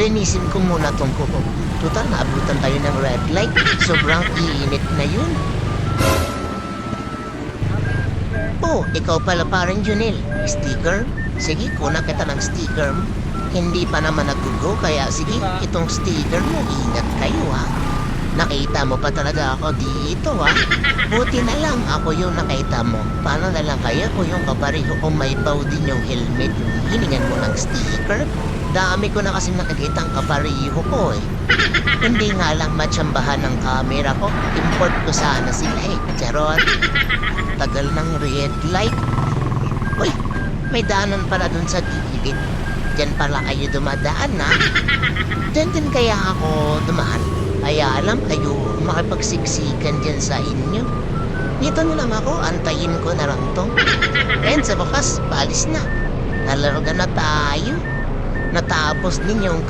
linisin ko muna tong kuko. Total, naabutan tayo ng red light. Sobrang iinit na yun. Oh, ikaw pala parang Junel. Sticker? Sige, kuna kita ng sticker mo. Hindi pa naman nag-go, kaya sige, itong sticker mo, ingat kayo ha. Nakita mo pa talaga ako dito ha. Buti na lang ako yung nakita mo. Paano na lang kaya ko yung kapareho kung may bow din yung helmet. Hiningan mo ng sticker? Dami ko na kasi nakikita ang kapareho ko eh. Hindi nga lang matsambahan ng camera ko. Import ko sana sila eh. Charot. Tagal ng red light. Uy, may daanan pala dun sa gilid. Diyan pala kayo dumadaan ha. Diyan din kaya ako dumaan. Kaya alam kayo makipagsiksikan dyan sa inyo. Dito na lang ako, antayin ko na lang to. And sa bakas, paalis na. Nalarga na tayo. Natapos din yung